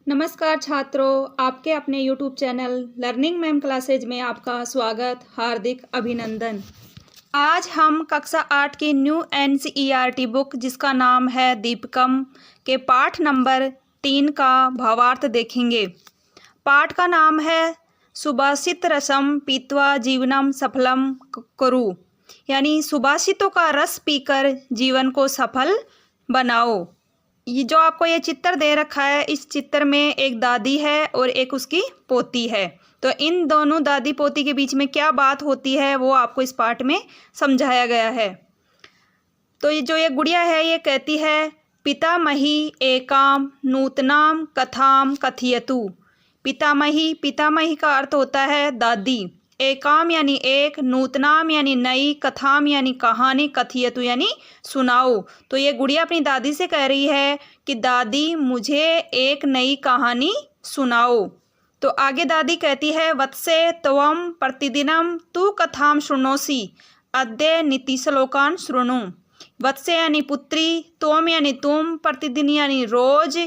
नमस्कार छात्रों, आपके अपने YouTube channel learning ma'am classes में आपका स्वागत, हार्दिक अभिनंदन। आज हम कक्षा 8 की न्यू NCERT बुक जिसका नाम है दीपकम के पाठ नंबर 3 का भावार्थ देखेंगे। पाठ का नाम है सुभाषित रसम पीत्वा जीवनम सफलम कुरु, यानी सुभाषितों का रस पीकर जीवन को सफल बनाओ। ये जो आपको ये चित्र दे रखा है, इस चित्र में एक दादी है और एक उसकी पोती है। तो इन दोनों दादी पोती के बीच में क्या बात होती है वो आपको इस पाठ में समझाया गया है। तो ये जो ये गुड़िया है ये कहती है पितामही एकाम नूतनाम कथाम कथयतु। पितामही का अर्थ होता है दादी, एकाम यानी एक, नूतनाम यानी नई, कथाम यानी कहानी, कथयतु यानी सुनाओ। तो ये गुड़िया अपनी दादी से कह रही है कि दादी मुझे एक नई कहानी सुनाओ। तो आगे दादी कहती है वत्से त्वम प्रतिदिनम तू कथाम शृणोसि अद्य नीतिश्लोकान शृणु। वत्से यानी पुत्री, त्वम यानी तुम, प्रतिदिन यानी रोज,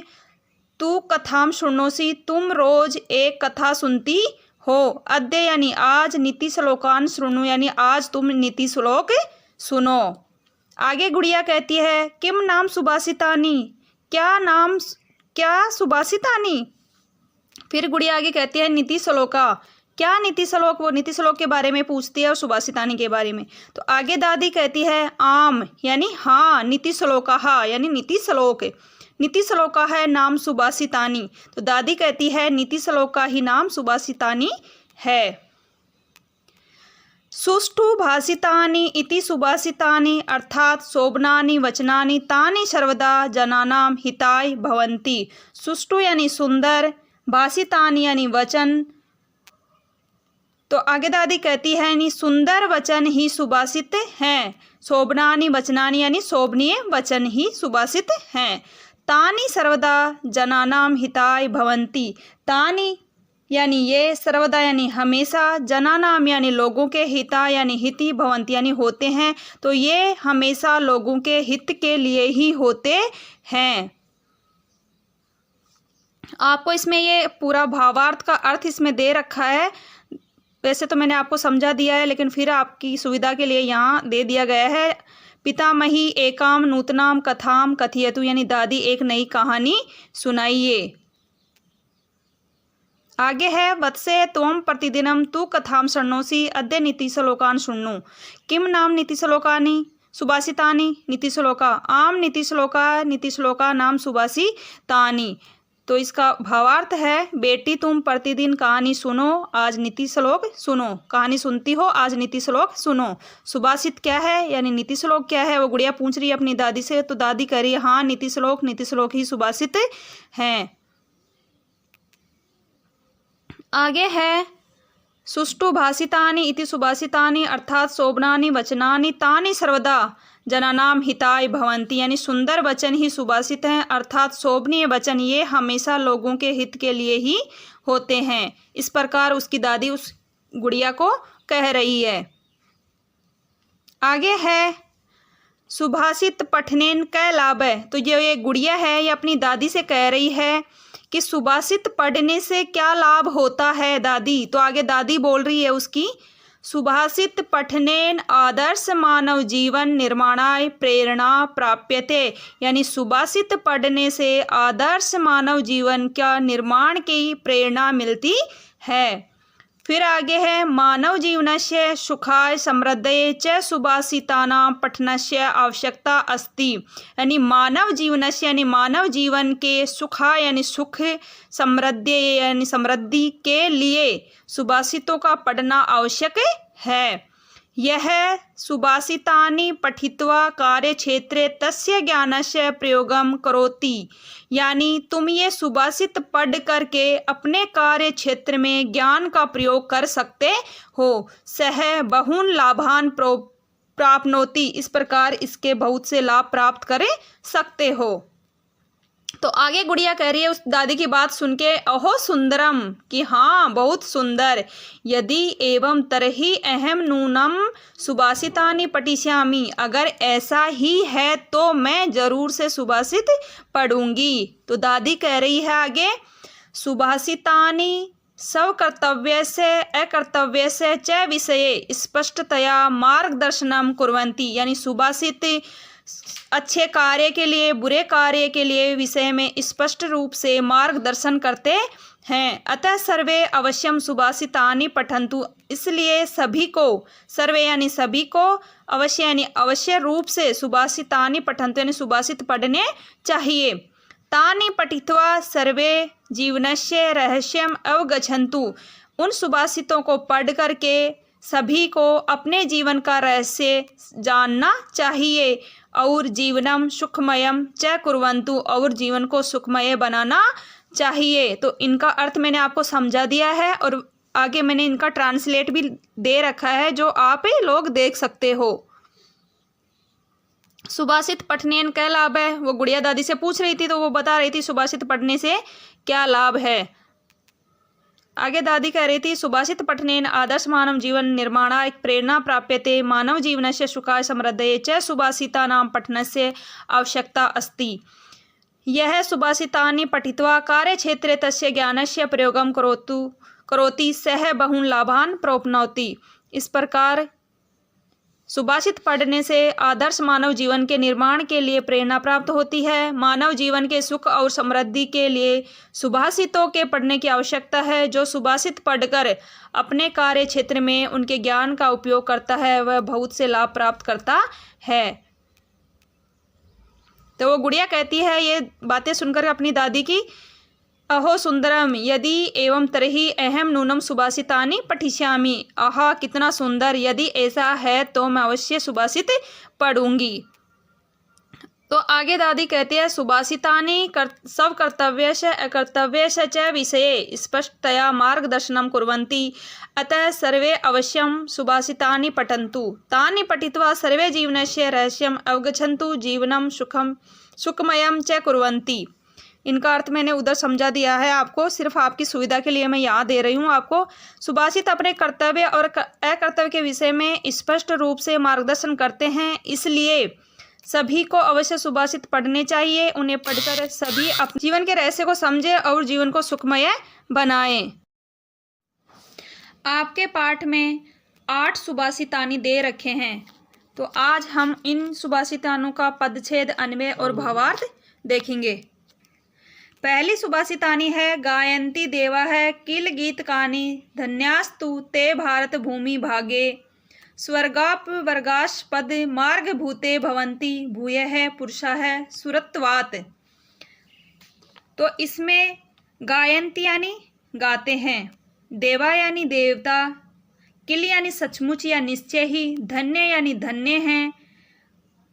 तू कथाम शृणोसि तुम रोज एक कथा सुनती हो, अद्य यानी आज, नीति श्लोकान शृणु यानी आज तुम नीति श्लोक सुनो। आगे गुड़िया कहती है किम नाम सुभाषितानी, क्या सुभाषितानी। फिर गुड़िया आगे कहती है नीति श्लोका, क्या नीति श्लोक, वो नीति श्लोक के बारे में पूछती है और सुभाषितानी के बारे में। तो आगे दादी कहती है आम यानी हाँ, नीति श्लोका यानी नीति श्लोक, नीति श्लोका है नाम सुभाषितानी। तो दादी कहती है नीति श्लोका ही नाम सुभाषितानी है। सुष्ठु भाषितानि इति सुभाषितानि अर्थात शोभनानि वचनानि तानि सर्वदा जनानाम हिताय भवन्ति। सुष्ठु यानी सुंदर, भाषितानि यानी वचन। तो आगे दादी कहती है यानी सुंदर वचन ही सुभाषित हैं, शोभनानि वचनानि यानी शोभनीय वचन ही सुभाषित हैं। तानि सर्वदा जनानाम हिताय भवन्ति, तानि यानी ये, सर्वदा यानी हमेशा, जनानाम यानी लोगों के, हिता यानी हिति, भवन्ति यानी होते हैं। तो ये हमेशा लोगों के हित के लिए ही होते हैं। आपको इसमें ये पूरा भावार्थ का अर्थ इसमें दे रखा है। वैसे तो मैंने आपको समझा दिया है, लेकिन फिर आपकी सुविधा के लिए यहाँ दे दिया गया है। पितामही एकाम नूतनाम कथाम कथयतु यानी दादी एक नई कहानी सुनाइए। आगे है वत्से त्वम प्रतिदिनम तू कथाम शृणोसि अद्य नीति श्लोकान शृणु। किम नाम नीति श्लोकानि सुभाषितानि नीति श्लोका, आम नीति श्लोका नाम सुभाषितानि। तो इसका भावार्थ है बेटी तुम प्रतिदिन कहानी सुनो, आज नीति श्लोक सुनो, कहानी सुनती हो आज नीति श्लोक सुनो। सुभाषित क्या है यानी नीति श्लोक क्या है, वो गुड़िया पूछ रही है अपनी दादी से। तो दादी कह रही है हाँ नीति श्लोक ही सुभाषित हैं। आगे है सुष्ठु भाषितानि इति सुभाषितानि अर्थात शोभनानि वचनानि तानि सर्वदा जनानाम हिताय भवन्ति, यानी सुंदर वचन ही सुभाषित हैं अर्थात शोभनीय वचन ये हमेशा लोगों के हित के लिए ही होते हैं। इस प्रकार उसकी दादी उस गुड़िया को कह रही है। आगे है सुभाषित पठनेन कै लाभ है। तो जो ये गुड़िया है ये अपनी दादी से कह रही है कि सुभाषित पढ़ने से क्या लाभ होता है दादी। तो आगे दादी बोल रही है उसकी सुभाषित पठनेन आदर्श मानव जीवन निर्माणाय प्रेरणा प्राप्यते, यानी सुभाषित पढ़ने से आदर्श मानव जीवन का निर्माण की प्रेरणा मिलती है। फिर आगे है मानव जीवनस्य सुखाय समृद्धये च सुभाषितानां पठनस्य आवश्यकता अस्ति, यानी मानव जीवनस्य यानी मानव जीवन के सुखाय यानी सुख, समृद्धि यानी समृद्धि के लिए सुभाषितों का पढ़ना आवश्यक है। यह सुभाषितानि पठित्वा कार्यक्षेत्रे तस्य ज्ञानस्य प्रयोगम करोति, यानी तुम ये सुभाषित पढ़ करके अपने कार्य क्षेत्र में ज्ञान का प्रयोग कर सकते हो। सह बहुन लाभान प्राप्नोति, इस प्रकार इसके बहुत से लाभ प्राप्त कर सकते हो। तो आगे गुड़िया कह रही है उस दादी की बात सुन के अहो सुंदरम, कि हाँ बहुत सुंदर, यदि एवं तरही अहम नूनम सुभाषितानि पठिष्यामि, अगर ऐसा ही है तो मैं जरूर से सुभाषित पढ़ूंगी। तो दादी कह रही है आगे सुभाषितानि स्वकर्तव्यस्य अकर्तव्यस्य च विषये स्पष्टतया मार्गदर्शनम कुर्वन्ति, यानी सुभाषित अच्छे कार्य के लिए बुरे कार्य के लिए विषय में स्पष्ट रूप से मार्गदर्शन करते हैं। अतः सर्वे अवश्यम सुभाषितानि पठन्तु, इसलिए सभी को, सर्वे यानी सभी को, अवश्य यानी अवश्य रूप से सुभाषितानि पठन्तु यानी सुभाषित पढ़ने चाहिए। तानि पठित्वा सर्वे जीवनस्य रहस्यम अवगच्छन्तु, उन सुभाषितों को पढ़ करके सभी को अपने जीवन का रहस्य जानना चाहिए। और जीवनम सुखमयम च कुर्वन्तु, और जीवन को सुखमय बनाना चाहिए। तो इनका अर्थ मैंने आपको समझा दिया है और आगे मैंने इनका ट्रांसलेट भी दे रखा है जो आप लोग देख सकते हो। सुभाषित पठने क्या लाभ है, वो गुड़िया दादी से पूछ रही थी तो वो बता रही थी सुभाषित पढ़ने से क्या लाभ है। आगे दादी कह रही थी सुभाषित पठनेन आदर्श मानव जीवन निर्माणाय प्रेरणा प्राप्यते, मानव जीवनस्य सुखाय समृद्धये च सुभाषितानां पठनस्य आवश्यकता अस्ति। यह सुभाषितानि पठित्वा कार्यक्षेत्रे तस्य ज्ञानस्य प्रयोगं करोति सः बहून् लाभान् प्राप्नोति। इस प्रकार सुभाषित पढ़ने से आदर्श मानव जीवन के निर्माण के लिए प्रेरणा प्राप्त होती है। मानव जीवन के सुख और समृद्धि के लिए सुभाषितों के पढ़ने की आवश्यकता है। जो सुभाषित पढ़कर अपने कार्य क्षेत्र में उनके ज्ञान का उपयोग करता है वह बहुत से लाभ प्राप्त करता है। तो वो गुड़िया कहती है ये बातें सुनकर अपनी दादी की, अहो सुंदरम यदि एवं तरही अहम नूनम सुभाषितानि पठिष्यामि। आहा कितना सुंदर, यदि ऐसा है तो मैं अवश्य सुभाषित पढ़ूंगी। तो आगे दादी कहती है सुभाषितानि सब कर्तव्यस्य अकर्तव्यस्य च विषये स्पष्टतया मार्गदर्शनम कुर्वन्ति, अतः सर्वे अवश्यम सुभाषितानि पठन्तु। तानि पठित्वा सर्वे जीवनस्य रहस्यम अवगच्छन्तु, जीवनम सुखमयम च कुर्वन्ति। इनका अर्थ मैंने उधर समझा दिया है आपको, सिर्फ आपकी सुविधा के लिए मैं यहाँ दे रही हूँ आपको। सुभाषित अपने कर्तव्य और अकर्तव्य के विषय में स्पष्ट रूप से मार्गदर्शन करते हैं, इसलिए सभी को अवश्य सुभाषित पढ़ने चाहिए। उन्हें पढ़कर सभी अपने जीवन के रहस्य को समझें और जीवन को सुखमय बनाएं। आपके पाठ में 8 सुभाषितानि दे रखे हैं, तो आज हम इन सुभाषितानों का पदच्छेद, अन्वय और भावार्थ देखेंगे। पहली सुभाषितानि है गायन्ति देवा है किल गीतकानि धन्यास्तु ते भारत भूमि भागे, स्वर्गाप वर्गास्पद मार्ग भूते भवन्ति भूयः पुरुषः सुरत्वात्। तो इसमें गायन्ति यानी गाते हैं, देवा यानी देवता, किल यानी सचमुच या निश्चय ही, धन्य यानी धन्य हैं,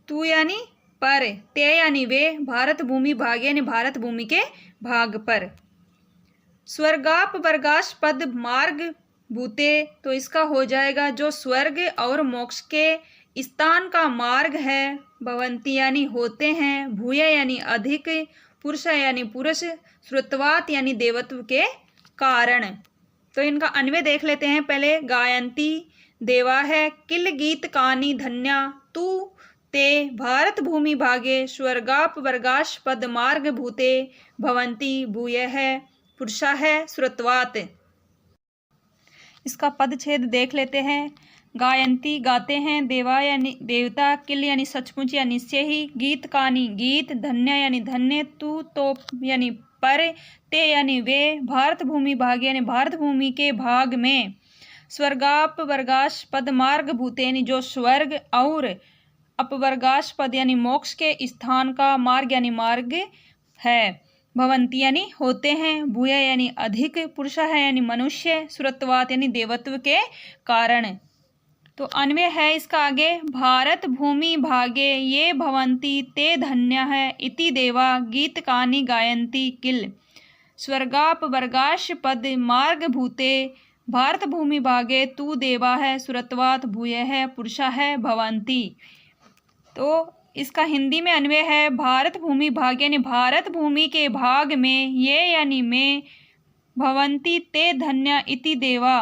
तू यानी पर, ते यानी वे, भारत भूमि भाग यानी भारत भूमि के भाग पर, स्वर्गाप वर्गास्पद मार्ग भूते, तो इसका हो जाएगा जो स्वर्ग और मोक्ष के स्थान का मार्ग है, भवंती यानी होते हैं, भूय यानी अधिक, पुरुष यानी पुरुष, श्रुतवात यानी देवत्व के कारण। तो इनका अन्वय देख लेते हैं पहले। गायन्ति देवा है किल गीत कानी धन्या तू ते भारत भूमि भागे, स्वर्गाप वर्गास्पद मार्ग भूते भवन्ति भूयः पुरुषः श्रुतवात। इसका पदच्छेद देख लेते हैं। गायन्ति गाते हैं, देवा यानी देवता, किल यानी सचमुच या निश्चय ही, गीत कानी गीत, धन्य यानी धन्य, तू तो यानी पर, ते यानी वे, भारत भूमि भाग यानी भारत भूमि के भाग में, स्वर्गाप वर्गास्पद मार्ग भूते यानी जो स्वर्ग और अपवर्गास्पद यानी मोक्ष के स्थान का मार्ग यानी मार्ग है, भवंती यानी होते हैं, भूय यानी अधिक, पुरुष है यानी मनुष्य, सुरत्वात यानी देवत्व के कारण। तो अन्वय है इसका आगे, भारत भूमि भागे ये भवंती ते धन्य है इति देवा गीत कानी गायन्ति किल, स्वर्गाप वर्गास्पद मार्ग भूते भारत भूमि भागे तू देवा है सुरत्वात भूय है पुरुषा है भवंती। तो इसका हिंदी में अन्वय है, भारत भूमि भाग यानी भारत भूमि के भाग में, ये यानी में, भवंती ते धन्य इति देवा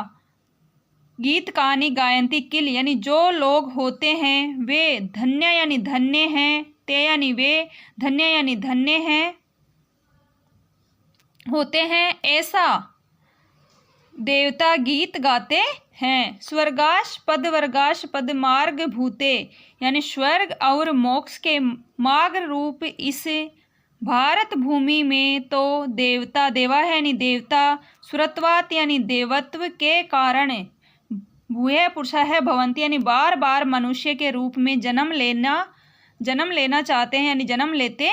गीत कहानी गायन्ति किल यानी जो लोग होते हैं वे धन्य यानी धन्य हैं, ते यानी वे, धन्य यानी धन्य हैं, होते हैं, ऐसा देवता गीत गाते हैं। स्वर्गाश पद वर्गाश पद मार्ग भूते, यानी स्वर्ग और मोक्ष के मार्ग रूप इस भारत भूमि में तो देवता देवा है यानी देवता, सुरत्वात यानी देवत्व के कारण, भूय पुरुषा है भवंती यानी बार बार मनुष्य के रूप में जन्म लेना चाहते हैं यानी जन्म लेते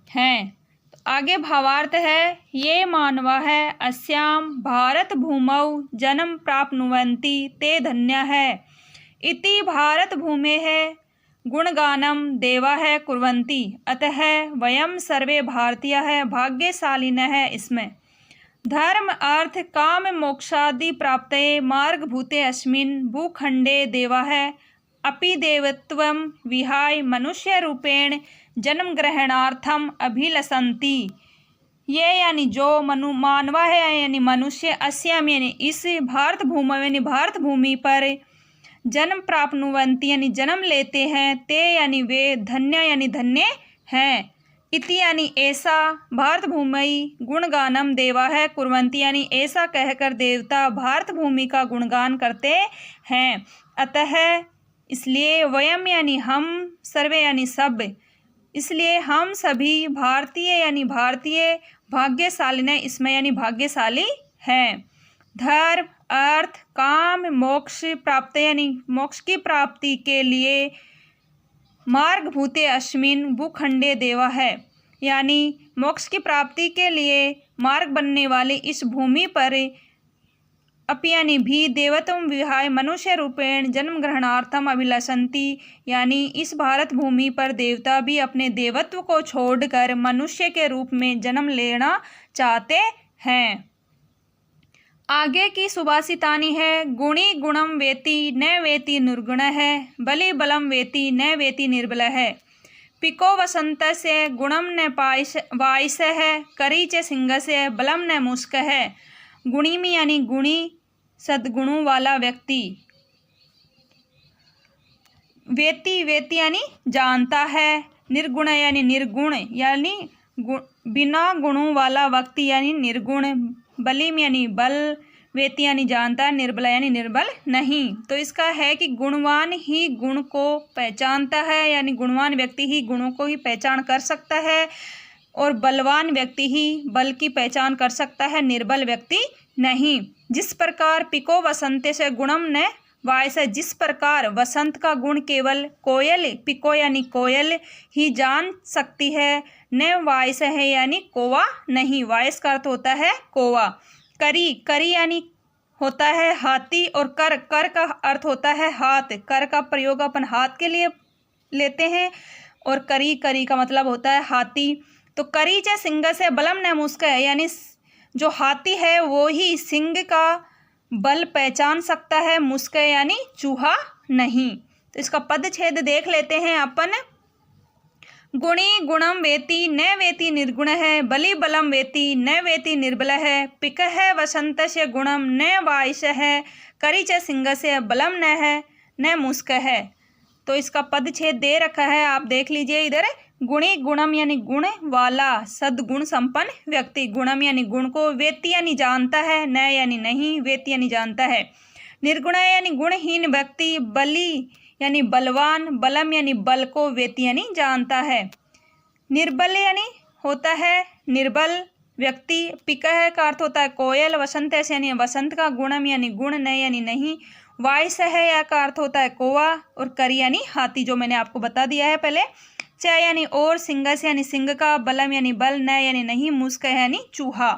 हैं। तो आगे भावार्थ है, ये मानवा है अस्याम भारत भूमौ जन्म प्राप्नुवन्ति ते धन्य है इति भारत भूमे है गुणगानम देवा है कुर्वन्ति, अतः वयम सर्वे भारतीय है भाग्यशालिनः है। इसमें धर्म अर्थ काम मोक्षादि प्राप्तये मार्गभूते अस्मिन् भूखंडे देवा है अपि देवत्वं विहाय मनुष्य रूपेण जन्म ग्रहणार्थम अभिलषन्ति। ये यानी जो मानवा है यानी मनुष्य, अस्याम यानी इस भारत भूमि यानी भारत भूमि पर जन्म प्राप्नुवन्ति यानी जन्म लेते हैं, ते यानी वे, धन्य यानी धन्य हैं, इति यानी ऐसा, भारत भूमि गुणगानम देवा है कुर्वन्ति यानी ऐसा कहकर देवता भारत भूमि का गुणगान करते हैं। अतः इसलिए वयम यानी हम, सर्वे यानी सब, इसलिए हम सभी भारतीय यानी भारतीय भाग्यशाली ने, इसमें यानी भाग्यशाली हैं। धर्म अर्थ काम मोक्ष प्राप्त यानी मोक्ष की प्राप्ति के लिए मार्ग भूते अस्मिन भूखंडे देवा है, यानी मोक्ष की प्राप्ति के लिए मार्ग बनने वाले इस भूमि पर अपि यानी भी देवत्वं विहाय मनुष्य रूपेण जन्म ग्रहणार्थम अभिलषन्ति, यानी इस भारत भूमि पर देवता भी अपने देवत्व को छोड़कर मनुष्य के रूप में जन्म लेना चाहते हैं। आगे की सुभाषितानी है, गुणी गुणम वेति न वेति निर्गुण है, बलि बलम वेति न वेति निर्बल है, पिको वसंत से गुणम न वायस है, करी च सिंह से बलम न मुस्क है। गुणी में यानी गुणी सद्गुणों वाला व्यक्ति, वेति वेति यानी जानता है, निर्गुण यानी निर्गुण यानी बिना गुणों वाला व्यक्ति यानी निर्गुण, बलिम यानी बल, वेति यानी जानता, निर्बल यानी निर्बल नहीं। तो इसका है कि गुणवान ही गुण को पहचानता है, यानी गुणवान व्यक्ति ही गुणों को ही पहचान कर सकता है, और बलवान व्यक्ति ही बल की पहचान कर सकता है, निर्बल व्यक्ति नहीं। जिस प्रकार पिको वसंत से गुणम न वायस, जिस प्रकार वसंत का गुण केवल कोयल, पिको यानी कोयल ही जान सकती है, न वायस है यानी कोवा नहीं, वायस का अर्थ होता है कोवा। करी, करी यानी होता है हाथी, और कर, कर का अर्थ होता है हाथ, कर का प्रयोग अपन हाथ के लिए लेते हैं, और करी, करी का मतलब होता है हाथी। तो करी च सिंह से बलम न मुस्क है, यानी जो हाथी है वो ही सिंह का बल पहचान सकता है, मुस्क यानी चूहा नहीं। तो इसका पद छेद देख लेते हैं अपन। गुणी गुणम वेति न वेति निर्गुण है, बलि बलम वेति न वेति निर्बल है, पिक है वसंत से गुणम न वायस है, करी च सिंह से बलम न है न मुस्क है। तो इसका पद छेद दे रखा है, आप देख लीजिए इधर। गुणी गुणम यानी गुण वाला, सद्गुण संपन्न व्यक्ति, गुणम यानी गुण को, वेति यानी जानता है, न यानी नहीं, वेति यानी जानता है, निर्गुण यानी गुणहीन व्यक्ति, बलि यानी बलवान, बलम यानी बल को, वेति यानी जानता है, निर्बल यानी होता है निर्बल व्यक्ति, पिकह का अर्थ होता है कोयल, वसंत ऐसे यानी वसंत का, गुणम यानी गुण, न यानी नहीं, वायस है या का अर्थ होता है कौवा, और करी यानी हाथी, जो मैंने आपको बता दिया है पहले। च यानी और, सिंह से यानी सिंह का, बलम यानी बल, न यानी नहीं, मुस्क यानी चूहा।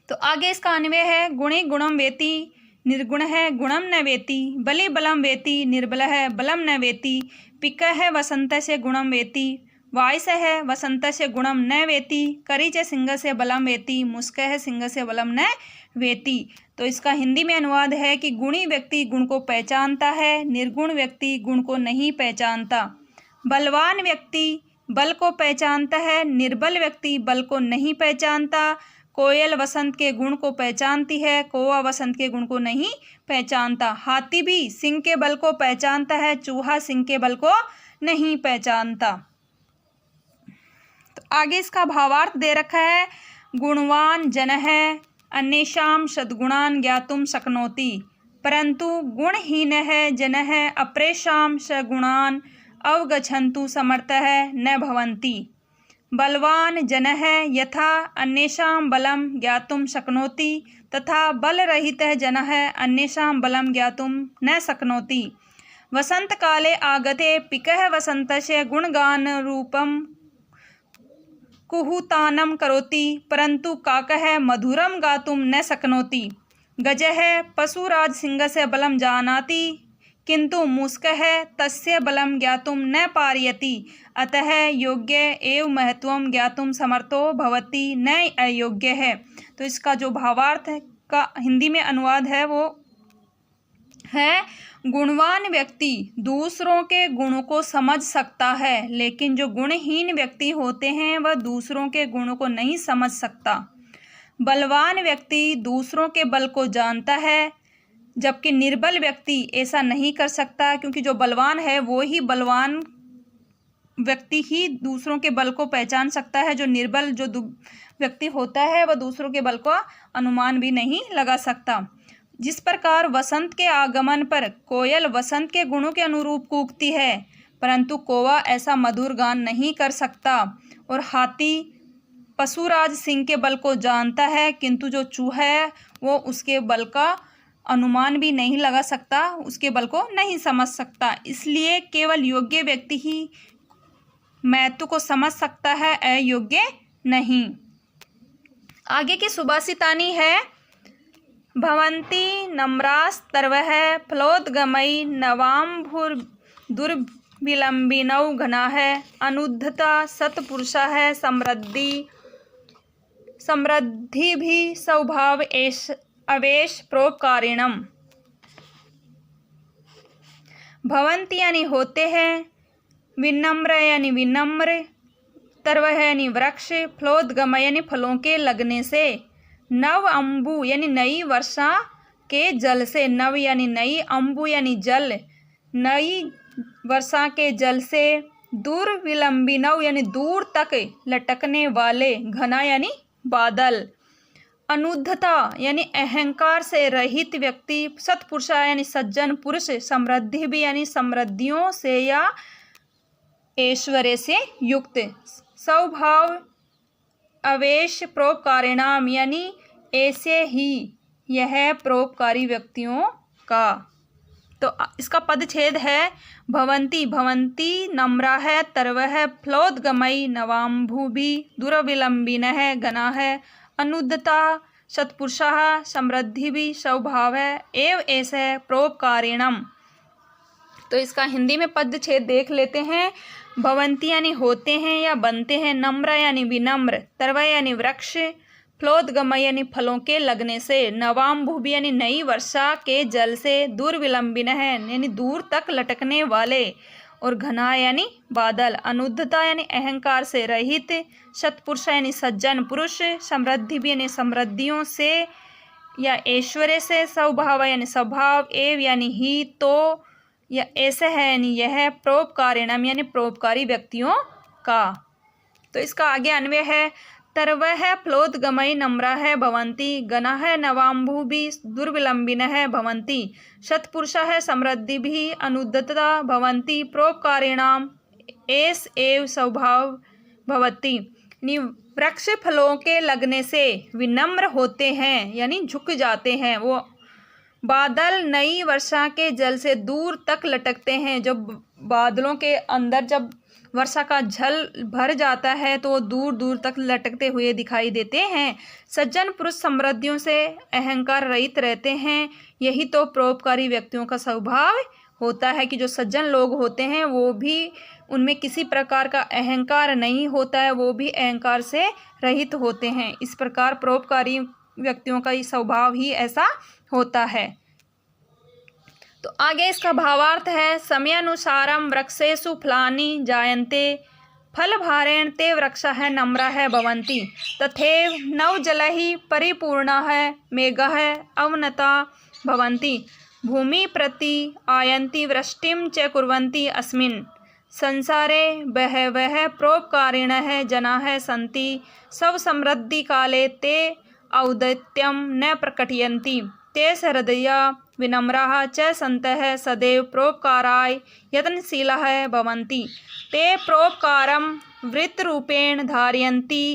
तो आगे इसका अन्वय है, गुणी गुणम वेति निर्गुण है, गुणम न वेति, बलि बलम वेति निर्बल है, बलम न वेति, पिक है वसंत से गुणम वेति, वायस है वसंत से गुणम न वेति, करी च सिंह से बलम वेति, मुस्क है सिंह से बलम न वेति। तो इसका हिंदी में अनुवाद है कि गुणी व्यक्ति गुण को पहचानता है, निर्गुण व्यक्ति गुण को नहीं पहचानता, बलवान व्यक्ति बल को पहचानता है, निर्बल व्यक्ति बल को नहीं पहचानता, कोयल वसंत के गुण को पहचानती है, कौवा वसंत के गुण को नहीं पहचानता, हाथी भी सिंह के बल को पहचानता है, चूहा सिंह के बल को नहीं पहचानता। तो आगे इसका भावार्थ दे रखा है, गुणवान जनः अन्येषां सद्गुणान् ज्ञातुं शक्नोति परंतु गुणहीनः जनः अप्रेषां सगुणान् अवगच्छन्तु समर्थः न भवन्ति। बलवान जनः यथा अन्येषां बलं ज्ञातुं शक्नोति तथा बलरहितः जनः अन्येषां बलं ज्ञातुं न शक्नोति। वसन्तकाले आगते पिकः वसन्तस्य गुणगानरूपं कुहूतानं करोति परंतु काकः मधुरं गातुं न शक्नोति। गजः पशुराजसिंहस्य बलं जानाति किंतु मूषकः तस्य बलं ज्ञातुं न पारयति। अतः योग्य एव महत्वं ज्ञातुं समर्थो भवति न अयोग्यः। तो इसका जो भावार्थ का हिंदी में अनुवाद है वो है, गुणवान व्यक्ति दूसरों के गुणों को समझ सकता है लेकिन जो गुणहीन व्यक्ति होते हैं वह दूसरों के गुणों को नहीं समझ सकता। बलवान व्यक्ति दूसरों के बल को जानता है जबकि निर्बल व्यक्ति ऐसा नहीं कर सकता, क्योंकि जो बलवान है वो ही बलवान व्यक्ति ही दूसरों के बल को पहचान सकता है। जो निर्बल जो व्यक्ति होता है वह दूसरों के बल का अनुमान भी नहीं लगा सकता। जिस प्रकार वसंत के आगमन पर कोयल वसंत के गुणों के अनुरूप कूकती है परंतु कौवा ऐसा मधुर गान नहीं कर सकता, और हाथी पशुराज सिंह के बल को जानता है किंतु जो चूहा है वो उसके बल का अनुमान भी नहीं लगा सकता, उसके बल को नहीं समझ सकता। इसलिए केवल योग्य व्यक्ति ही महत्व को समझ सकता है, अयोग्य नहीं। आगे की सुभाषितानी है, भवन्ति नम्रास्तर्वः फलोद्गमैः नवाम्भुर्दुर्विलम्बिनौ घनाः अनुद्धता सत्पुरुषः समृद्धिभिः स्वभाव अवेश परोपकारिणम्। भवन्ति यानी होते हैं, विनम्र यानी विनम्र, तरवह यानी वृक्ष, फलोद्गम यानी फलों के लगने से, नव अम्बु यानी नई वर्षा के जल से, नव यानी नई, अम्बु यानी जल, नई वर्षा के जल से, दुर्विलंबिनव यानी दूर तक लटकने वाले, घना यानी बादल, अनुद्धता यानी अहंकार से रहित व्यक्ति, सत्पुरुषा यानी सज्जन पुरुष, समृद्धि भी यानी समृद्धियों से या ऐश्वर्य से युक्त, स्वभाव अवेश परोपकारिणाम यानी ऐसे ही यह परोपकारी व्यक्तियों का। तो इसका पदच्छेद है, भवन्ति भवन्ति नम्राः तरवः फलोद्गमैः नवाम्भुभिः दुर्विलम्बिनः घनाः अनुद्धता सत्पुरुषः समृद्धिभिः स्वभावः एव ऐसे परोपकारिणम्। तो इसका हिंदी में पदच्छेद देख लेते हैं। भवन्ति यानी होते हैं या बनते हैं, नम्र यानी विनम्र, तरव यानी वृक्ष, फलोद्गम यानी फलों के लगने से, नवाम्भुभि यानी नई वर्षा के जल से, दुर्विलंबिन है यानी दूर तक लटकने वाले, और घना यानी बादल, अनुद्धता यानी अहंकार से रहित, सत्पुरुष यानी सज्जन पुरुष, समृद्धि भी यानी समृद्धियों से या ऐश्वर्य से, स्वभाव यानी स्वभाव, एव यानी ही, तो या ऐसे है यानी यह, परोपकारिणम यानी परोपकारी व्यक्तियों का। तो इसका आगे अन्वय है, तरवः फलोद्गमैः नम्राः भवन्ति, गणाः नवाम्भुभिः दुर्विलम्बिनः भवन्ति, सत्पुरुषाः समृद्धिभिः अनुद्धता भवन्ति, परोपकारिणाम् एष एव स्वभाव भवति। वृक्ष फलों के लगने से विनम्र होते हैं यानी झुक जाते हैं, वो बादल नई वर्षा के जल से दूर तक लटकते हैं। जब बादलों के अंदर जब वर्षा का जल भर जाता है तो वो दूर दूर तक लटकते हुए दिखाई देते हैं। सज्जन पुरुष समृद्धियों से अहंकार रहित रहते हैं। यही तो परोपकारी व्यक्तियों का स्वभाव होता है कि जो सज्जन लोग होते हैं वो भी, उनमें किसी प्रकार का अहंकार नहीं होता है, वो भी अहंकार से रहित होते हैं। इस प्रकार परोपकारी व्यक्तियों का स्वभाव ही ऐसा होता है। तो आगे इसका भावार्थ है, समयानुसारम वृक्षेषु फलानि जायन्ते फलभारेण ते वृक्षाः नम्राः भवन्ति तथैव नवजलैः परिपूर्णाः मेघाः अवनता भवन्ति भूमि प्रति आयन्ति वृष्टिं च कुर्वन्ति अस्मिन् संसारे बहवः परोपकारिणः जनाः सन्ति स्वसमृद्धिकाले ते औदात्यं न प्रकटयन्ति ते हृदया विनम्राः च सन्तः सदैव परोपकाराय यत्नशीलाः भवन्ति ते परोपकारं वृत्तरूपेण धारयन्ति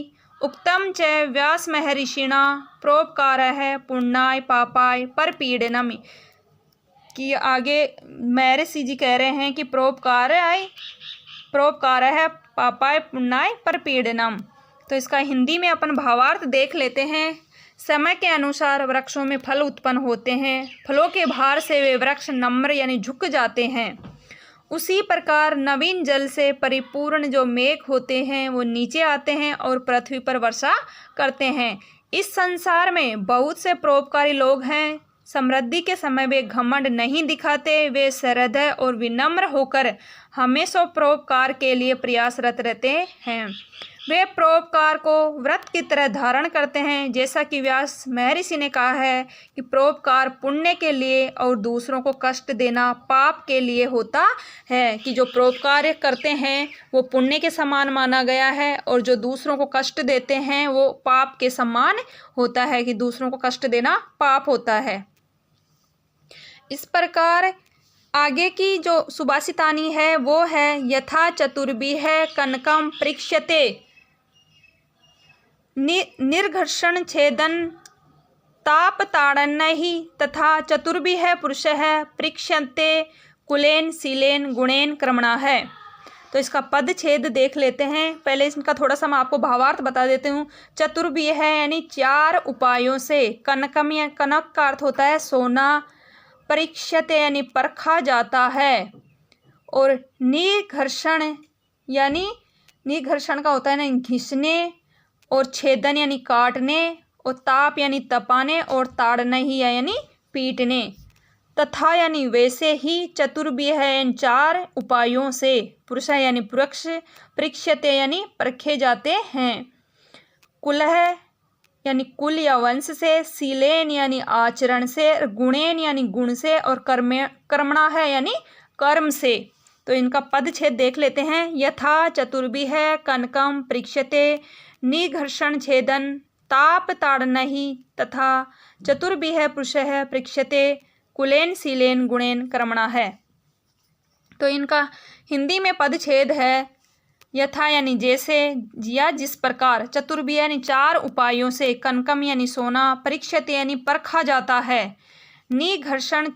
उक्तं च व्यासमहर्षिणा परोपकारः पुण्याय पापाय परपीडनम्। कि आगे महर्षि जी कह रहे हैं कि परोपकार है पापाय पुण्याय परपीडनम। तो इसका हिंदी में अपन भावार्थ देख लेते हैं। समय के अनुसार वृक्षों में फल उत्पन्न होते हैं, फलों के भार से वे वृक्ष नम्र यानी झुक जाते हैं। उसी प्रकार नवीन जल से परिपूर्ण जो मेघ होते हैं वो नीचे आते हैं और पृथ्वी पर वर्षा करते हैं। इस संसार में बहुत से परोपकारी लोग हैं। समृद्धि के समय वे घमंड नहीं दिखाते, वे सहृदय और विनम्र होकर हमेशा परोपकार के लिए प्रयासरत रहते हैं। वे परोपकार को व्रत की तरह धारण करते हैं। जैसा कि व्यास महर्षि ने कहा है कि परोपकार पुण्य के लिए और दूसरों को कष्ट देना पाप के लिए होता है, कि जो परोपकार करते हैं वो पुण्य के समान माना गया है और जो दूसरों को कष्ट देते हैं वो पाप के समान होता है, कि दूसरों को कष्ट देना पाप होता है। इस प्रकार आगे की जो सुभाषितानी है वो है यथा चतुर्भिः कनकम परीक्ष्यते निर्घर्षण छेदन तापताड़नैः तथा चतुर्भिः पुरुषः परीक्ष्यन्ते कुलेन शीलेन गुणेन क्रमणा है। तो इसका पद छेद देख लेते हैं। पहले इसका थोड़ा सा मैं आपको भावार्थ बता देती हूँ। चतुर्भिः है यानी 4 उपायों से, कनकम या कनक का अर्थ होता है सोना, परीक्षते यानी परखा जाता है, और निघर्षण यानी निघर्षण का होता है ना घिसने, और छेदन यानी काटने, और ताप यानी तपाने, और ताड़ना ही यानी पीटने, तथा यानी वैसे ही चतुर्भिः इन 4 उपायों से पुरुष यानी पुरुष परीक्षते यानी परखे जाते हैं। कुलः यानी कुल या वंश से, शीलेन यानी आचरण से, गुणेन यानी गुण से, और कर्मणा है यानी कर्म से। तो इनका पद छेद देख लेते हैं। यथा चतुर्भिः कनकम परीक्ष्यते निघर्षण छेदन ताप ताड़नैः तथा चतुर्भिः पुरुषः परीक्ष्यते कुलेन शीलेन गुणेन कर्मणा है। तो इनका हिंदी में पद छेद है यथा यानी जैसे, या जिस प्रकार, चतुर्भिः यानी 4 उपायों से, कनकम यानी सोना, परीक्षते यानी परखा जाता है, निघर्षण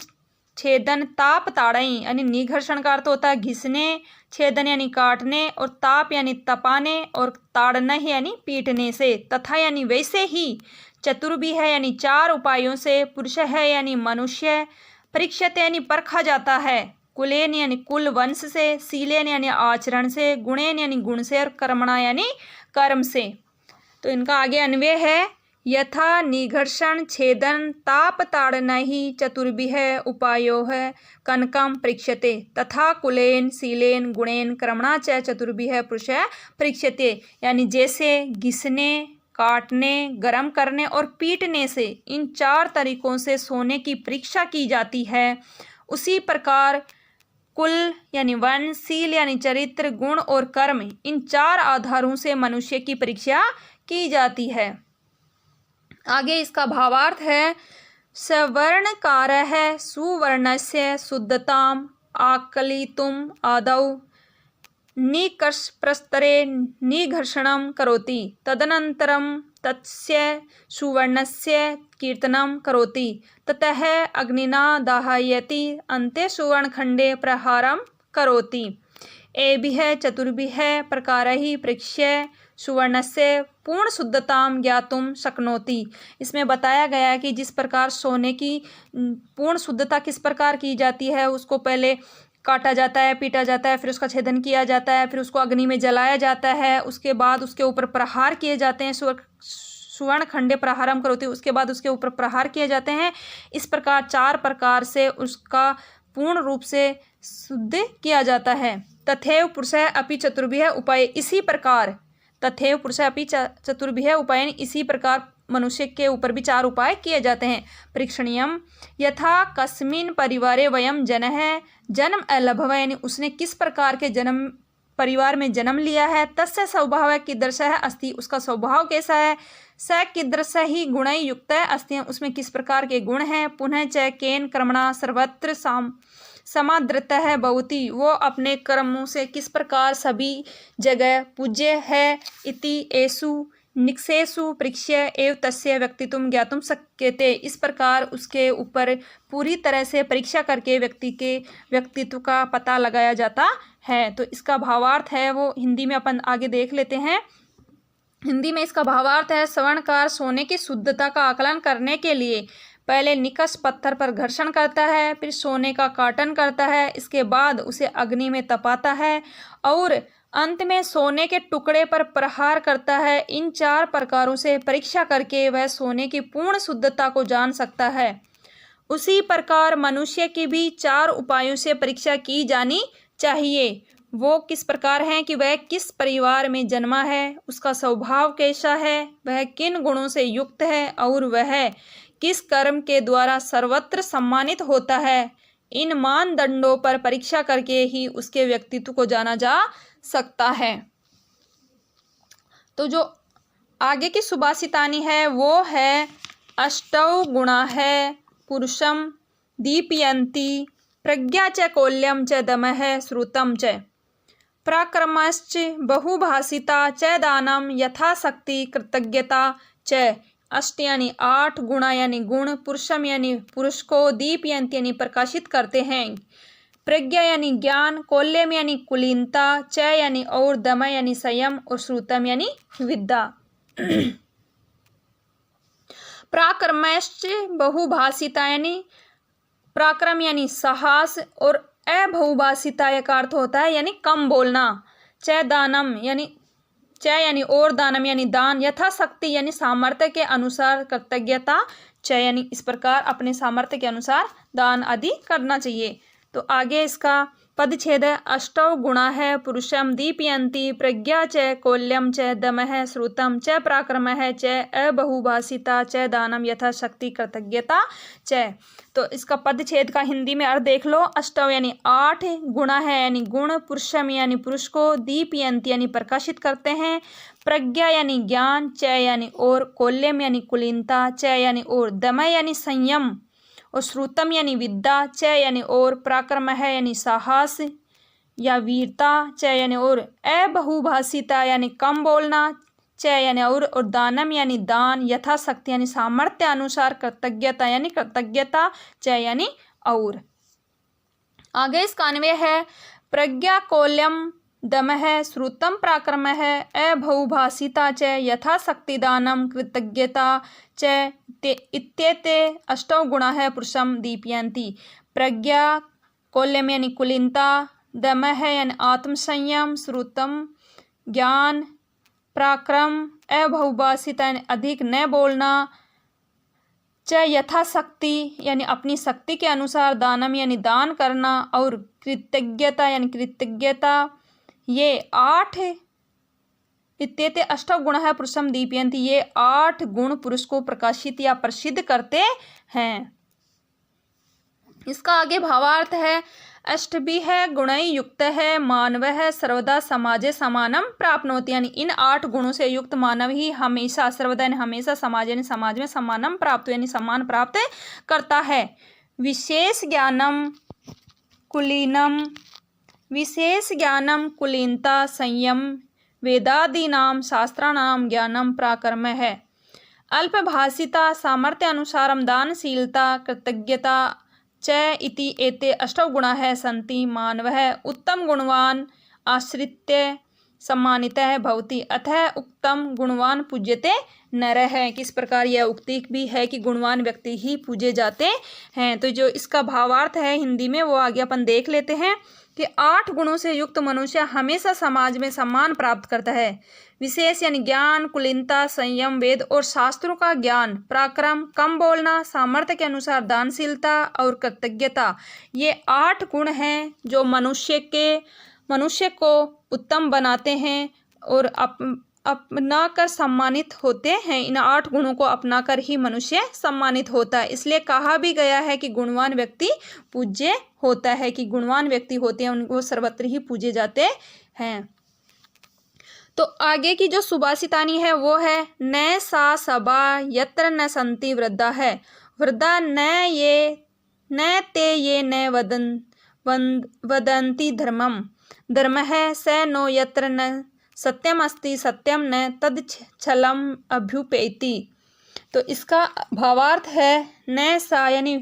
छेदन ताप ताड़ई यानी निघर्षण का अर्थ होता है घिसने, छेदन यानी काटने, और ताप यानी तपाने, और ताड़ना यानी पीटने से, तथा यानी वैसे ही, चतुर्भिः यानी 4 उपायों से, पुरुष है यानी मनुष्य, परीक्षते यानी परखा जाता है, कुलेन यानी कुल वंश से, शीलेन यानी आचरण से, गुणेन यानी गुण से, और कर्मणा यानी कर्म से। तो इनका आगे अन्वय है यथा निघर्षण छेदन ताप ताड़नैः चतुर्भिः उपायोः कनकम परीक्ष्यते तथा कुलेन शीलेन गुणेन कर्मणा च चतुर्भिः पुरुषः परीक्ष्यते। यानी जैसे घिसने, काटने, गरम करने और पीटने से इन 4 तरीकों से सोने की परीक्षा की जाती है, उसी प्रकार कुल यानी वंश, शील यानी चरित्र, गुण और कर्म, इन 4 आधारों से मनुष्य की परीक्षा की जाती है। आगे इसका भावार्थ है सवर्णकारः सुवर्णस्य शुद्धताम् आकलितुम् आदौ निकषप्रस्तरे निघर्षणं करोति तदनन्तरं तस्य सुवर्णस्य कीर्तनं करोति ततः अग्निना दाहयति अन्ते सुवर्णखण्डे प्रहारं करोति। एभिः चतुर्भिः प्रकारैः परीक्ष्य सुवर्णस्य पूर्ण शुद्धताम ज्ञातुम शक्नोति। इसमें बताया गया है कि जिस प्रकार सोने की पूर्ण शुद्धता किस प्रकार की जाती है, उसको पहले काटा जाता है, पीटा जाता है, फिर उसका छेदन किया जाता है, फिर उसको अग्नि में जलाया जाता है, उसके बाद उसके ऊपर प्रहार किए जाते हैं, सुवर्ण खंडे प्रहारम करोति, उसके बाद उसके ऊपर प्रहार किए जाते हैं। इस प्रकार 4 प्रकार से उसका पूर्ण रूप से शुद्ध किया जाता है। तथैव पुरुषः अपि चतुर्भिः उपाय, इसी प्रकार तथैव पुरुषः अपि चतुर्भिः उपायन, इसी प्रकार मनुष्य के ऊपर भी 4 उपाय किए जाते हैं। परीक्षणीयम यथा कस्मिन् परिवारे वयम जनः जन्म अलभव, यानी उसने किस प्रकार के जन्म परिवार में जन्म लिया है। तस्य स्वभाव कीदृशः अस्ति, उसका स्वभाव कैसा है। स कीदृश ही गुणै युक्तः अस्ति, उसमें किस प्रकार के गुण हैं। पुनः च केन कर्मणा सर्वत्र समादृतः भवति, वो अपने कर्मों से किस प्रकार सभी जगह पूज्य है। इति एषु निक्षेषु परीक्ष्य एव तस्य व्यक्तित्वं ज्ञातुं शक्यते, इस प्रकार उसके ऊपर पूरी तरह से परीक्षा करके व्यक्ति के व्यक्तित्व का पता लगाया जाता है। तो इसका भावार्थ है वो हिंदी में अपन आगे देख लेते हैं। हिंदी में इसका भावार्थ है, स्वर्णकार सोने की शुद्धता का आकलन करने के लिए पहले निकष पत्थर पर घर्षण करता है, फिर सोने का काटन करता है, इसके बाद उसे अग्नि में तपाता है और अंत में सोने के टुकड़े पर प्रहार करता है। इन 4 प्रकारों से परीक्षा करके वह सोने की पूर्ण शुद्धता को जान सकता है। उसी प्रकार मनुष्य की भी 4 उपायों से परीक्षा की जानी चाहिए। वो किस प्रकार हैं कि वह किस परिवार में जन्मा है, उसका स्वभाव कैसा है, वह किन गुणों से युक्त है और वह किस कर्म के द्वारा सर्वत्र सम्मानित होता है। इन मानदंडों पर परीक्षा करके ही उसके व्यक्तित्व को जाना जा सकता है। तो जो आगे की सुभाषितानी है वो है, अष्टौ गुणा है पुरुषम दीपयन्ति प्रज्ञा च कौल्यम च दमः श्रुतम च पराक्रमश्च बहुभाषिता च दानम यथाशक्ति कृतज्ञता च। अष्ट यानी 8 गुणा यानी गुण, पुरुषम यानी पुरुष को, दीपयन्ति यानी प्रकाशित करते हैं, प्रज्ञा यानी ज्ञान, कौल्यम यानी कुलीनता, च यानी और, दम यानी संयम और श्रुतम यानी विद्या। पराक्रमश्च बहुभाषिता यानी पराक्रम यानी साहस और अबहुभाषिता का अर्थ होता है यानी कम बोलना। च दानम यानी च यानी और, दानम यानी दान, यथाशक्ति यानी सामर्थ्य के अनुसार, कृतज्ञता च यानी इस प्रकार अपने सामर्थ्य के अनुसार दान आदि करना चाहिए। तो आगे इसका पदच्छेद है, अष्टौ गुणा है पुरुषम दीपयन्ति प्रज्ञा च कौल्यम च दमः श्रुतम च पराक्रमः च अबहुभाषिता च दानम यथाशक्ति कृतज्ञता च। तो इसका पदच्छेद का हिंदी में अर्थ देख लो। अष्टौ यानी 8 गुणा है यानी गुण, पुरुषम यानी पुरुष को, दीपयन्ति यानी प्रकाशित करते हैं, प्रज्ञा यानी ज्ञान, च यानी और, कौल्यम यानी कुलीनता, च यानी और, दम यानी संयम और श्रुतम यानी विद्या, च यानी और, पराक्रम है यानी साहस या वीरता, च यानी और, अबहुभाषिता यानी कम बोलना, च यानी और दानम यानी दान, यथाशक्ति यानी सामर्थ्य अनुसार, कृतज्ञता यानी कृतज्ञता, च यानी और। आगे इसका अन्वय है, प्रज्ञा कौल्यम दमः श्रुतम पराक्रमः अबहुभाषिता च यथाशक्ति दानम कृतज्ञता च इत्येते अष्टौ गुणा है पुरुषम दीपयन्ति। प्रज्ञा कौल्यम यानी कुलीनता, दमः यानी आत्मसंयम, श्रुतम ज्ञान, पराक्रम अबहुभाषिता यानी अधिक न बोलना, च यथाशक्ति यानी अपनी शक्ति के अनुसार, दानम यानी दान करना और कृतज्ञता यानी कृतज्ञता। ये 8 इत्येते अष्टौ गुण है पुरुषम दीपयन्ति, ये 8 गुण पुरुष को प्रकाशित या प्रसिद्ध करते हैं। इसका आगे भावार्थ है, अष्टभि है गुणै युक्त है मानव है सर्वदा समाजे समानम प्राप्नोति, यानी इन 8 गुणों से युक्त मानव ही हमेशा सर्वदा यानी हमेशा समाज यानी समाज में समानम प्राप्त यानी सम्मान प्राप्त करता है। विशेष ज्ञानम कुलीनम, विशेष ज्ञानम कुलीनता, संयम, वेदादीनाम शास्त्राणाम ज्ञानम पराक्रम है। अल्पभाषिता, सामर्थ्य अनुसारम दानशीलता, कृतज्ञता च इति एते अष्टौ गुणा है सन्ति मानवः उत्तम गुणवान आश्रित्य सम्मानितः भवति अतः उत्तम गुणवान पूज्यते नरः। किस प्रकार यह उक्ति भी है कि गुणवान व्यक्ति ही पूजे जाते हैं। तो जो इसका भावार्थ है हिंदी में वो आगे अपन देख लेते हैं कि 8 गुणों से युक्त मनुष्य हमेशा समाज में सम्मान प्राप्त करता है। विशेष यानी ज्ञान, कुलीनता, संयम, वेद और शास्त्रों का ज्ञान, पराक्रम, कम बोलना, सामर्थ्य के अनुसार दानशीलता और कृतज्ञता, ये 8 गुण हैं जो मनुष्य को उत्तम बनाते हैं और अपना कर सम्मानित होते हैं। इन 8 गुणों को अपना कर ही मनुष्य सम्मानित होता है। इसलिए कहा भी गया है कि गुणवान व्यक्ति पूज्य होता है, कि गुणवान व्यक्ति होते हैं उनको सर्वत्र ही पूजे जाते हैं। तो आगे की जो सुभाषितानी है वो है न सा सभा यत्र न संति वृद्धा है। वृद्धा न ते ये न वदन्ति धर्मम। धर्म है स नो यत्र न सत्यम अस्ति सत्यम न तद छलम अभ्युपेति। तो इसका भावार्थ है न सा यानी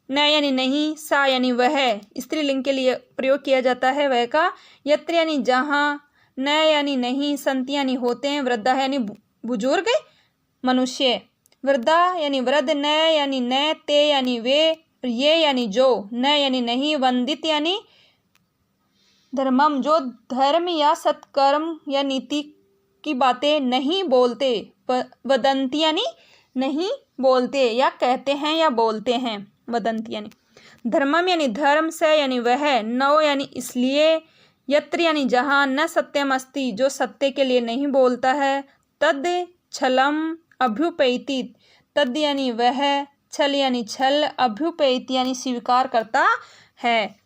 न यानी नहीं, सा यानी वह, स्त्रीलिंग के लिए प्रयोग किया जाता है वह का, यत्र यानी जहाँ, न यानी नहीं, संत यानी होते हैं, वृद्धा यानी बुजुर्ग मनुष्य, वृद्धा यानी वृद्ध, न यानी न, ते यानी वे, ये यानी जो, न यानी नहीं, वंदित यानी धर्मम जो धर्म या सत्कर्म या नीति की बातें नहीं बोलते, वदंती यानी नहीं बोलते या कहते हैं या बोलते हैं, वदंती यानी धर्मम यानी धर्म, से यानी वह, नौ यानी इसलिए, यत्र यानी जहाँ, न सत्यम अस्ति जो सत्य के लिए नहीं बोलता है, तद छलम अभ्युपैति, तद यानी वह, छल यानी छल, अभ्युपैति यानी स्वीकार करता है।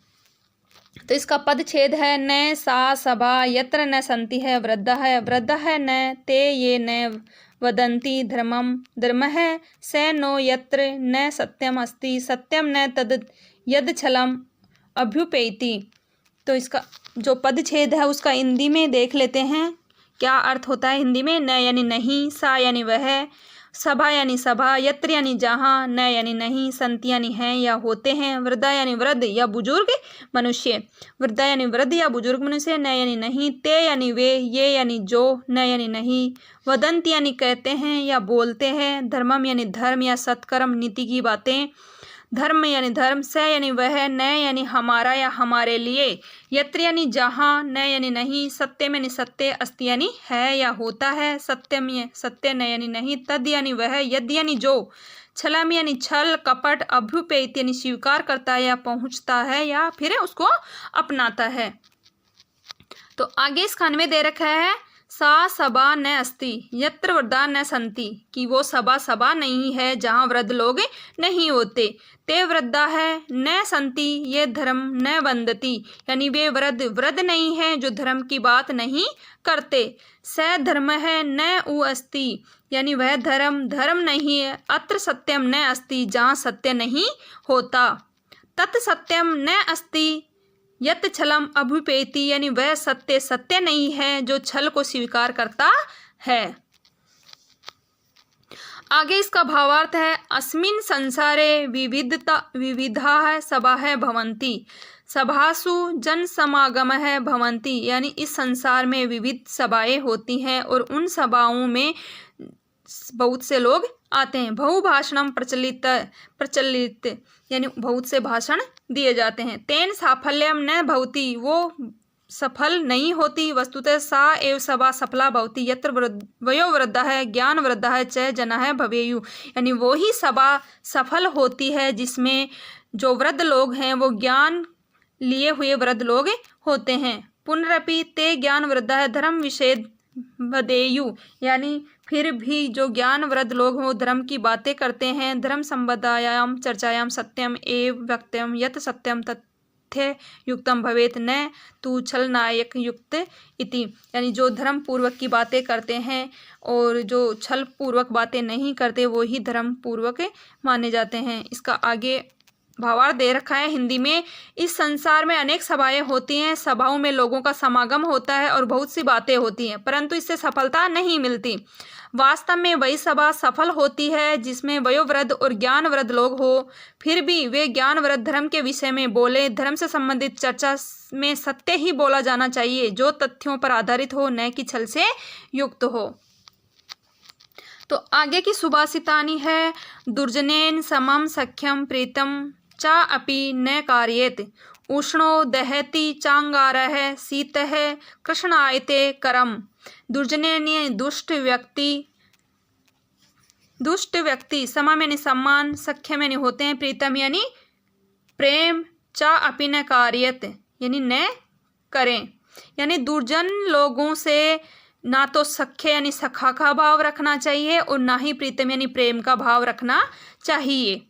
तो इसका पद छेद है न सा सभा यत्र न संति है वृद्धा है, वृद्धा है न ते ये न वदन्ति धर्मम, धर्म है स नो यत्र न सत्यम अस्ति सत्यम न तद यद छलम अभ्युपैति। तो इसका जो पद छेद है उसका हिंदी में देख लेते हैं क्या अर्थ होता है हिंदी में। न यानी नहीं, सा यानी वह, सभा यानी सभा, यत्र यानी जहाँ, न यानी नहीं, संति यानी हैं या होते हैं, वृद्धा यानी वृद्ध या बुजुर्ग मनुष्य, वृद्धा यानी वृद्ध या बुजुर्ग मनुष्य, न यानी नहीं, ते यानी वे, ये यानी जो, न यानी नहीं, वदंत यानी कहते हैं या बोलते हैं, धर्मम यानी धर्म या सत्कर्म नीति की बातें, धर्म यानी धर्म, स यानी वह, न यानी हमारा या हमारे लिए, यत्र यानी जहाँ, न यानी नहीं, सत्यम यानी सत्य, अस्ति यानी है या होता है, सत्यम सत्य, न यानी नहीं, तद यानी वह, यद यानी जो, छलम यानी छल कपट, अभ्युपेत यानी स्वीकार करता है या पहुँचता है या फिर उसको अपनाता है। तो आगे इस खान में दे रखा है सा सभा न अस्ति यत्र वृद्धा न संति, कि वो सभा नहीं है जहाँ वृद्ध लोग नहीं होते, ते वृद्धा है न संति ये धर्म न वंदति, यानी वे वृद्ध नहीं है जो धर्म की बात नहीं करते, स धर्म है न उ अस्ति, यानी वह धर्म नहीं है, अत्र सत्यम न अस्ति जहाँ सत्य नहीं होता, तत् सत्यम न अस्ति यत छलम अभ्युपेति, यानी वह सत्य नहीं है जो छल को स्वीकार करता है। आगे इसका भावार्थ है अस्मिन् संसारे विविधा सभा भवन्ति, सभासु जन समागम है भवन्ति, यानी इस संसार में विविध सभाएं होती हैं और उन सभाओं में बहुत से लोग आते हैं। बहुभाषणम प्रचलित यानी बहुत से भाषण दिए जाते हैं। तेन साफल्यम न भवति, वो सफल नहीं होती, वस्तुतः सा एव सभा सफला भवति यत्र वयो वृद्धा है ज्ञान वृद्धा है च जना है भवेयु, यानी वो ही सभा सफल होती है जिसमें जो वृद्ध लोग हैं वो ज्ञान लिए हुए वृद्ध लोग होते हैं। पुनरपि ते ज्ञान वृद्धा है धर्म विषेद वदेयु, यानी फिर भी जो ज्ञान वृद्ध लोग वो धर्म की बातें करते हैं। धर्म संबदायाम चर्चायाम सत्यम एव व्यक्तम यत सत्यम तथ्य युक्तम भवेत न तू छल नायक युक्त इति, यानी जो धर्म पूर्वक की बातें करते हैं और जो छल पूर्वक बातें नहीं करते वो ही धर्म पूर्वक माने जाते हैं। इसका आगे भावार्थ दे रखा है हिंदी में। इस संसार में अनेक सभाएं होती हैं, सभाओं में लोगों का समागम होता है और बहुत सी बातें होती हैं, परंतु इससे सफलता नहीं मिलती। वास्तव में वही सभा सफल होती है जिसमें वयोवृद्ध और ज्ञानवृद्ध लोग हो, फिर भी वे ज्ञानवृद्ध धर्म के विषय में बोले। धर्म से संबंधित चर्चा में सत्य ही बोला जाना चाहिए जो तथ्यों पर आधारित हो, न कि छल से युक्त हो। तो आगे की सुभाषितानी है दुर्जनेन समम सख्यम प्रीतम चा अपि न कार्येत, उष्णो दहति चांगारः शीतः कृष्णायते करम। दुर्जने दुष्ट व्यक्ति, समम यानी सम्मान, सख्यम यानी होते हैं, प्रीतम यानी प्रेम, चा अपि न कार्येत यानी न करें, यानी दुर्जन लोगों से ना तो सख्य यानी सखा का भाव रखना चाहिए और ना ही प्रीतम यानी प्रेम का भाव रखना चाहिए।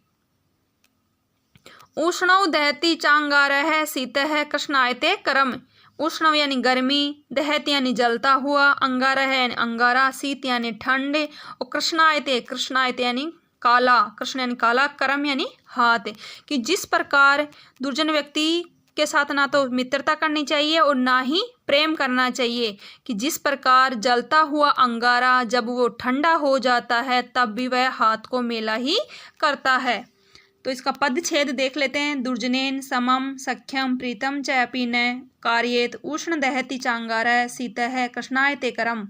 उष्णौ दहती चांगारः शीतः कृष्णायते करम। उष्णव यानी गर्मी, दहत यानी जलता हुआ, अंगारः यानी अंगारा, शीत यानी ठंड और कृष्णायते यानी काला, कृष्ण यानी काला, करम यानी हाथ। कि जिस प्रकार दुर्जन व्यक्ति के साथ ना तो मित्रता करनी चाहिए और ना ही प्रेम करना चाहिए, कि जिस प्रकार जलता हुआ अंगारा जब वो ठंडा हो जाता है तब भी वह हाथ को मेला ही करता है। तो इसका पदच्छेद देख लेते हैं। दुर्जनेन समम सख्यम प्रीतम च अपि न कार्येत उष्ण दहति चांगारः शीतः कृष्णायते करम।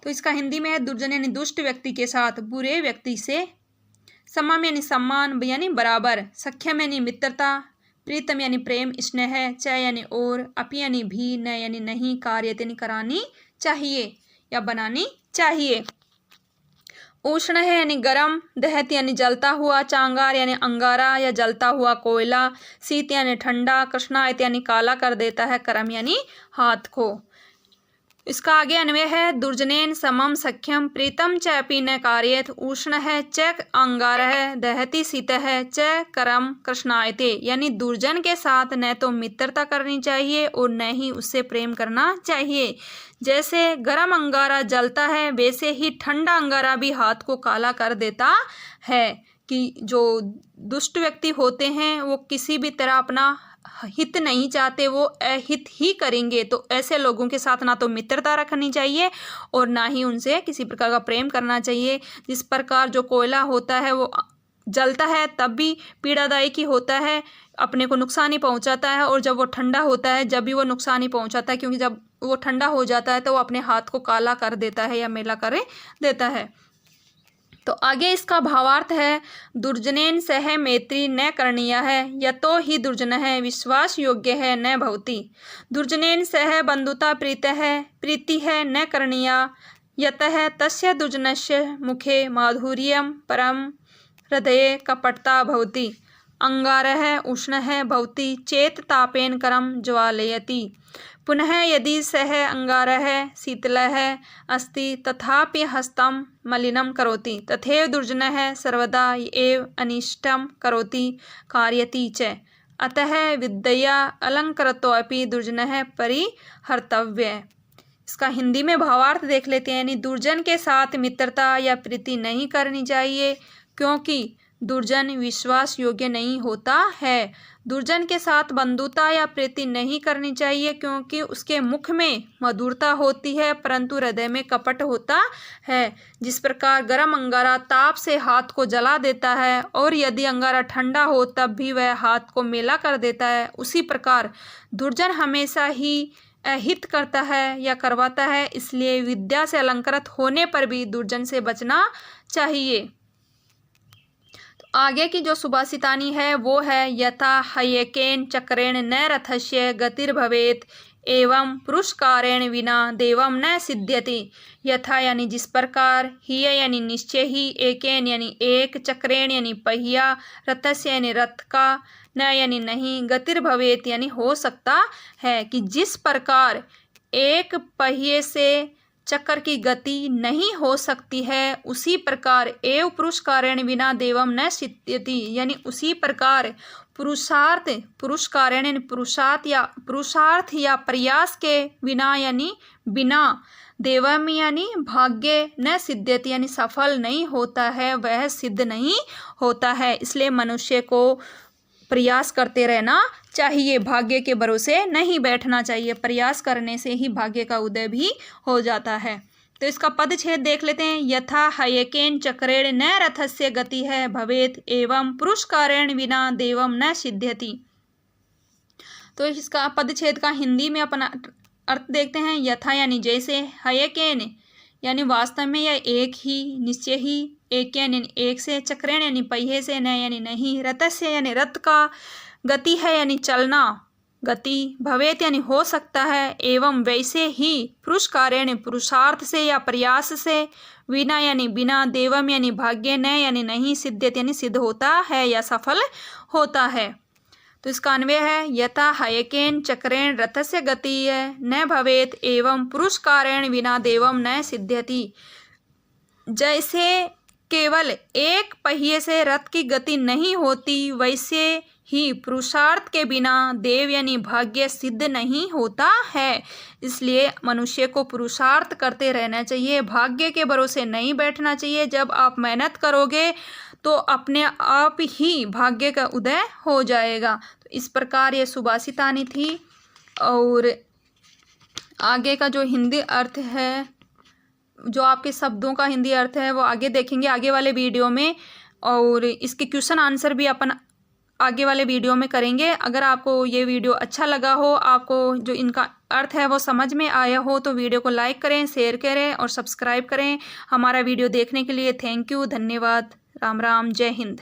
तो इसका हिंदी में है, दुर्जन यानी दुष्ट व्यक्ति के साथ बुरे व्यक्ति से, समम यानी सम्मान यानी बराबर, सख्यम यानी मित्रता, प्रीतम यानी प्रेम, स्नेह, च यानी और, अपि यानी भी, न यानी नहीं, कार्यत यानी करानी चाहिए या बनानी चाहिए। उष्ण है यानी गरम, दहत यानी जलता हुआ, चांगार यानी अंगारा या जलता हुआ कोयला, शीत यानी ठंडा, कृष्णायत यानी काला कर देता है, करम यानी हाथ को। इसका आगे अन्वय है, दुर्जनेन समम सख्यम प्रीतम च अपि न कार्येत उष्ण है च अंगारः दहति शीतः च करम कृष्णायते। यानी दुर्जन के साथ न तो मित्रता करनी चाहिए और न ही उससे प्रेम करना चाहिए। जैसे गर्म अंगारा जलता है वैसे ही ठंडा अंगारा भी हाथ को काला कर देता है। कि जो दुष्ट व्यक्ति होते हैं वो किसी भी तरह अपना हित नहीं चाहते, वो अहित ही करेंगे। तो ऐसे लोगों के साथ ना तो मित्रता रखनी चाहिए और ना ही उनसे किसी प्रकार का प्रेम करना चाहिए। जिस प्रकार जो कोयला होता है वो जलता है तब भी पीड़ादायक ही होता है, अपने को नुकसान ही पहुंचाता है, और जब वो ठंडा होता है जब भी वो नुकसान ही पहुंचाता है, क्योंकि जब वो ठंडा हो जाता है तो वो अपने हाथ को काला कर देता है या मेला कर देता है। तो आगे इसका भावार्थ है, दुर्जनेन सह मैत्री न करणीय है यतो ही दुर्जन है विश्वास योग्य है न भवति। दुर्जनेन सह बंधुता प्रीति है न करणीय यतः तस्य दुर्जनस्य मुखे माधुर्यं परम हृदये कपटता भवति। अंगारः उष्णः भवति चेत तापेन करम ज्वालयति। पुनः यदि सः अंगारः शीतलः अस्ति तथापि हस्तं मलिनं करोति तथैव दुर्जनः सर्वदा एव अनिष्टं करोति कारयति च। अतः विद्यया अलंकृतोऽपि दुर्जनः परिहर्तव्यः। इसका हिंदी में भावार्थ देख लेते हैं। यानी दुर्जन के साथ मित्रता या प्रीति नहीं करनी चाहिए, क्योंकि दुर्जन विश्वास योग्य नहीं होता है। दुर्जन के साथ बंधुता या प्रीति नहीं करनी चाहिए, क्योंकि उसके मुख में मधुरता होती है परंतु हृदय में कपट होता है। जिस प्रकार गर्म अंगारा ताप से हाथ को जला देता है और यदि अंगारा ठंडा हो तब भी वह हाथ को मेला कर देता है, उसी प्रकार दुर्जन हमेशा ही अहित करता है या करवाता है। इसलिए विद्या से अलंकृत होने पर भी दुर्जन से बचना चाहिए। आगे की जो सुभाषितानी है वो है, यथा हयकेन चक्रेण न रथस्य गतिर्भवेत् एवं पुरुषकारेण बिना देवम न सिद्ध्यति। यथा यानी जिस प्रकार, हिय यानी निश्चय ही, एकेन यानी एक, चक्रेण यानी पहिया, रथस्य यानी रथ का, न यानी नहीं, गतिर्भवेत् यानी हो सकता है। कि जिस प्रकार एक पहिए से चक्र की गति नहीं हो सकती है, उसी प्रकार एव पुरुषकारेण बिना देवम न सिद्ध्यति। यानी उसी प्रकार पुरुष कारण यानी पुरुषार्थ या प्रयास के बिना यानी बिना देवम यानी भाग्य न सिद्ध्यति यानी सफल नहीं होता है, वह सिद्ध नहीं होता है। इसलिए मनुष्य को प्रयास करते रहना चाहिए, भाग्य के भरोसे नहीं बैठना चाहिए। प्रयास करने से ही भाग्य का उदय भी हो जाता है। तो इसका पदच्छेद देख लेते हैं। यथा हयकेन चक्रेण न रथस्य गति है भवेत एवं पुरुषकारेण बिना देवम न सिद्ध्यति। तो इसका पदच्छेद का हिंदी में अपना अर्थ देखते हैं। यथा यानी जैसे, हयकेन यानी वास्तव में यह एक ही, निश्चय ही, एक यानी एक से, चक्रेण यानी पहिए से, न यानी नहीं, रथस्य यानी रथ का, गति है यानी चलना, गति, भवेत यानी हो सकता है, एवं वैसे ही, पुरुषकारेण पुरुषार्थ से या प्रयास से, विना यानी बिना, देवम यानी भाग्य, न यानी नहीं, सिद्ध्यत यानी सिद्ध होता है या सफल होता है। तो इसका अन्वय है यथा हयकेन चक्रेण रथस्य गतिः न भवेत् एवं पुरुषकारेण विना देवं न सिद्ध्यति। जैसे केवल एक पहिए से रथ की गति नहीं होती, वैसे ही पुरुषार्थ के बिना देव यानी भाग्य सिद्ध नहीं होता है। इसलिए मनुष्य को पुरुषार्थ करते रहना चाहिए, भाग्य के भरोसे नहीं बैठना चाहिए। जब आप मेहनत करोगे तो अपने आप ही भाग्य का उदय हो जाएगा। तो इस प्रकार ये सुभाषितानी थी। और आगे का जो हिंदी अर्थ है, जो आपके शब्दों का हिंदी अर्थ है, वो आगे देखेंगे आगे वाले वीडियो में। और इसके क्वेश्चन आंसर भी अपन आगे वाले वीडियो में करेंगे। अगर आपको ये वीडियो अच्छा लगा हो, आपको जो इनका अर्थ है वो समझ में आया हो, तो वीडियो को लाइक करें, शेयर करें और सब्सक्राइब करें। हमारा वीडियो देखने के लिए थैंक यू, धन्यवाद। राम राम, जय हिंद।